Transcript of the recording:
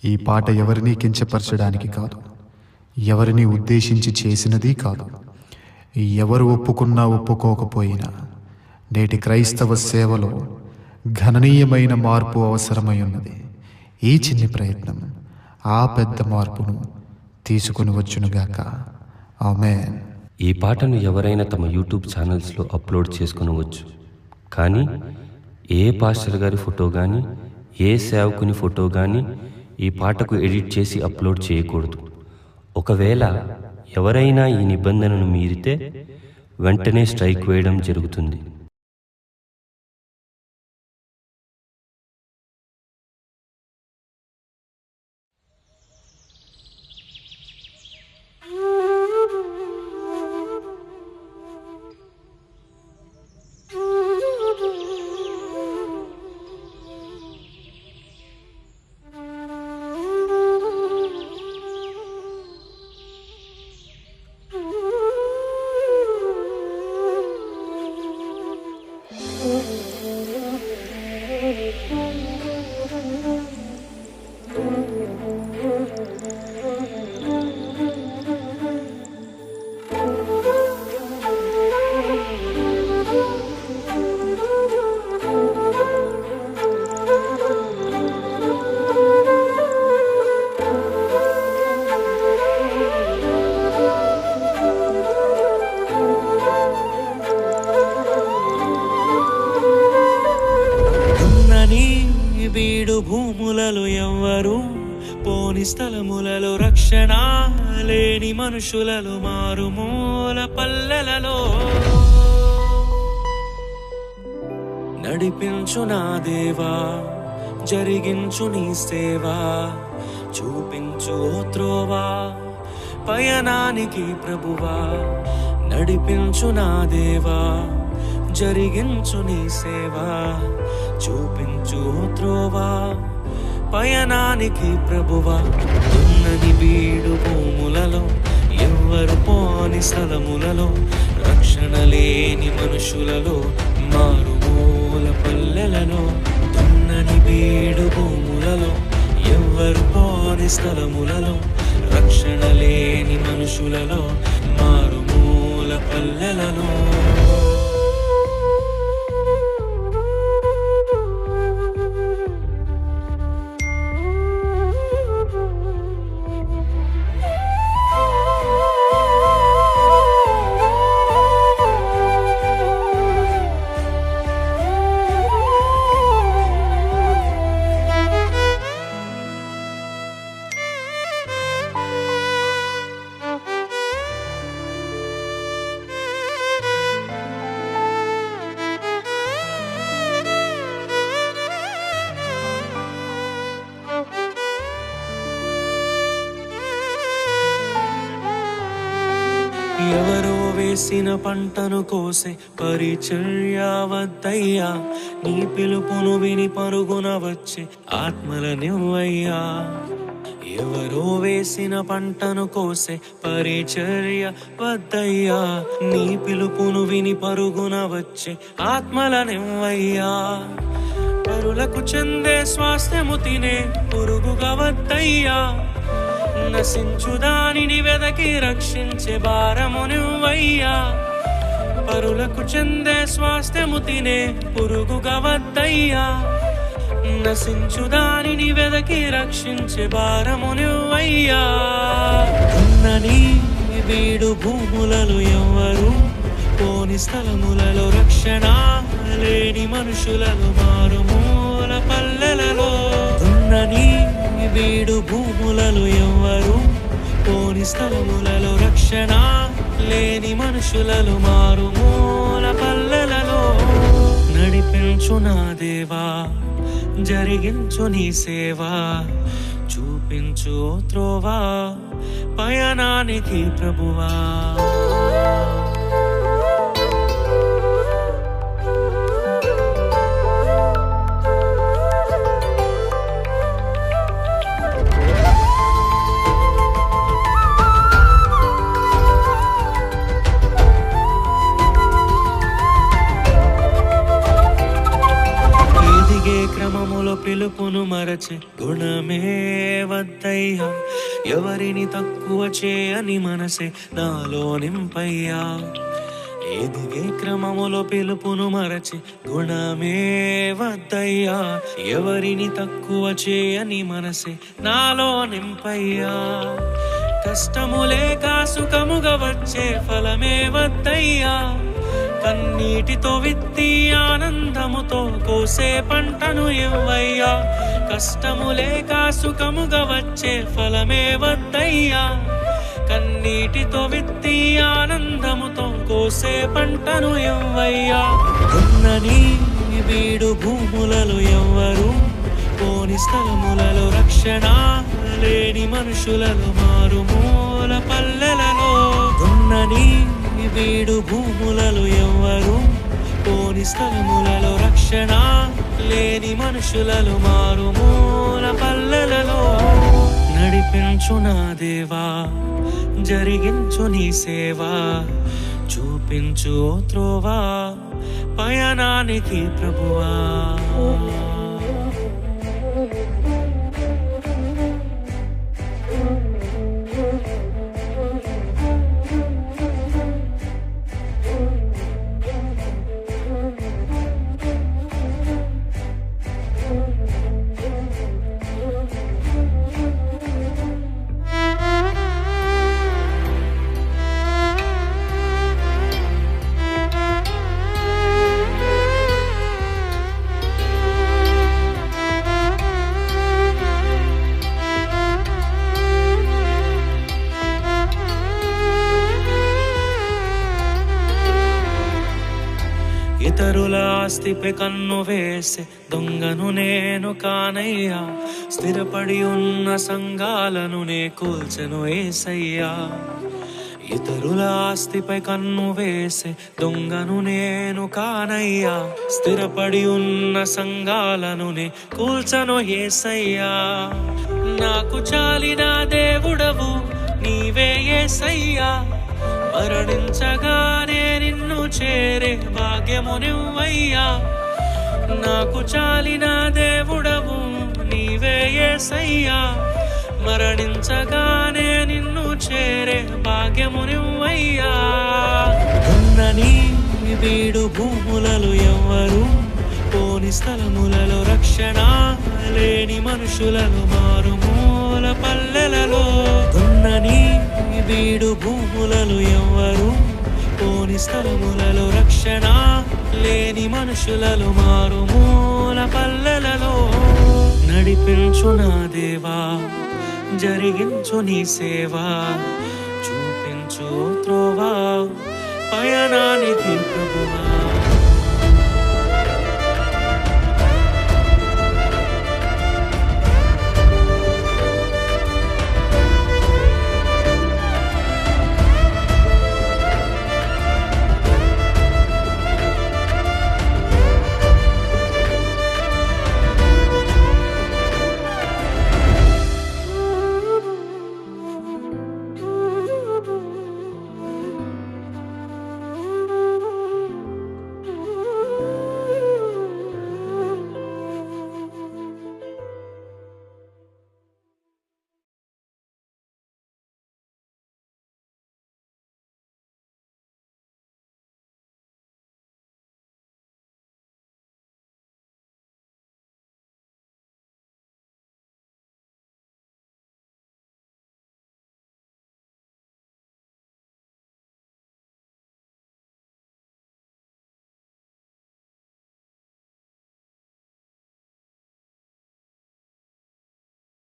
ఈ పాట ఎవరినీ కించపరచడానికి కాదు, ఎవరిని ఉద్దేశించి చేసినది కాదు. ఎవరు ఒప్పుకున్నా ఒప్పుకోకపోయినా నేటి క్రైస్తవ సేవలో గణనీయమైన మార్పు అవసరమై ఉన్నది. ఈ చిన్ని ప్రయత్నం ఆ పెద్ద మార్పును తీసుకుని వచ్చునుగాక. ఆమేన్. ఈ పాటను ఎవరైనా తమ యూట్యూబ్ ఛానల్స్లో అప్లోడ్ చేసుకునవచ్చు, కానీ ఏ పాస్టర్ గారి ఫోటో కానీ, ఏ సేవకుని ఫోటో కానీ ఈ పాటకు ఎడిట్ చేసి అప్లోడ్ చేయకూడదు. ఒకవేళ ఎవరైనా ఈ నిబంధనను మీరితే వెంటనే స్ట్రైక్ వేయడం జరుగుతుంది. బీడు భూములలో ఎవ్వరు పోని స్థలములలో రక్షణ లేని మనుషులలో మారుమూల పల్లెలలో నడిపించు నా దేవా, జరిగించు నీ సేవా, చూపించు త్రోవా పయనానికి ప్రభువా. నడిపించు నా దేవా, జరిగించు నీ సేవా, చూపించు త్రోవా పయనానికి ప్రభువా. ఉన్నది బీడు భూములలో ఎవ్వరు పోని స్థలములలో రక్షణ లేని మనుషులలో మారుమూల పల్లెలలో. ఉన్నది బీడు భూములలో ఎవ్వరు పోని స్థలములలో రక్షణ లేని మనుషులలో మారుమూల పల్లెలలో. ఎవరో వేసిన పంటను కోసే పరిచర్య వద్దయ్యా, నీ పిలుపును విని పరుగున వచ్చే ఆత్మలనివ్వయ్యా. ఎవరో వేసిన పంటను కోసే పరిచర్య వద్దయ్యా, నీ పిలుపును విని పరుగున వచ్చే ఆత్మలనివ్వయ్యా. పరులకు చెందే స్వాస్థ్యము తినే పురుగుగా వద్దయ్యా, నశించు దానిని వెదకి రక్షించే భారము నువ్వయ్యా. పరులకు చెందే స్వాస్థ్యము తినే పురుగుగా వద్దయ్యా, నశించు దానిని వెదకి రక్షించే భారము నువ్వయ్యా. ఉన్నని బీడు భూములలో ఎవ్వరు పోని స్థలములలో రక్షణ లేని మనుషులలో మారుమూల పల్లెలలో. ఉన్నని బీడు భూములలో ఎవ్వరు పోని స్థలములలో రక్షణ లేని మనుషులలో మారుమూల పల్లెలలో. నడిపించు నా దేవా, జరిగించు నీ సేవా, చూపించు త్రోవా పయనానికి ప్రభువా. క్రమములో పిలుపును మరచి గుణమే ఎవరిని తక్కువ చేయని మనసే నాలో నింపయ్యా ఎదిగే క్రమములో పిలుపును మరచి గుణమే వద్దయ్యా ఎవరిని తక్కువ చేయని మనసే నాలో నింపయ్యా కష్టము లేక సుఖముగా వచ్చే ఫలమే వద్దయ్యా కన్నీటితో విత్తి ఆనందముతో కోసే పంటను ఇవ్వయ్యా కష్టము లేక సుఖముగా వచ్చే ఫలమే వద్దయ్యా కన్నీటితో విత్తి ఆనందముతో కోసే పంటను ఇవ్వయ్యా ఉన్నని వీడు భూములలో ఎవ్వరు పోని స్థలములలో రక్షణ లేని మనుషులలో మారుమూల పల్లెలలో ఉన్నని వీడు భూములలో ఎవ్వరు పోని స్థలములలో రక్షణ లేని మనుషులలో మారుమూల పల్లెలలో నడిపించు నా దేవా జరిగించు నీ సేవా చూపించు ఓ త్రోవా పయనానికి ప్రభువా ఇతరుల ఆస్తిపై కన్ను వేసే దొంగను నేను కానయ్యా స్థిరపడి ఉన్న సంఘాలను నే కూల్చెను యేసయ్యా ఇతరుల ఆస్తిపై కన్ను వేసే దొంగను నేను కానయ్యా స్థిరపడి ఉన్న సంఘాలను నే కూల్చెను యేసయ్యా నాకు చాలిన దేవుడవు నీవే యేసయ్యా మరణించగానే నిన్ను చేరే భాగ్యము నువ్వయ్యా నాకు చాలిన దేవుడవు నీవే యేసయ్యా మరణించగానే నిన్ను చేరే భాగ్యము నువ్వయ్యా ఉన్నని వీడు భూములలో ఎవ్వరు పోని స్థలములలో రక్షణ లేని మనుషులలో మారుమూల పల్లెలలో ఉన్నని వీడు భూములలో ఎవ్వరు పోని స్థలములలో రక్షణ లేని మనుషులలో మారుమూల పల్లెలలో నడిపించు నా దేవా జరిగించు నీ సేవా చూపించు త్రోవా పయనానికి ప్రభువా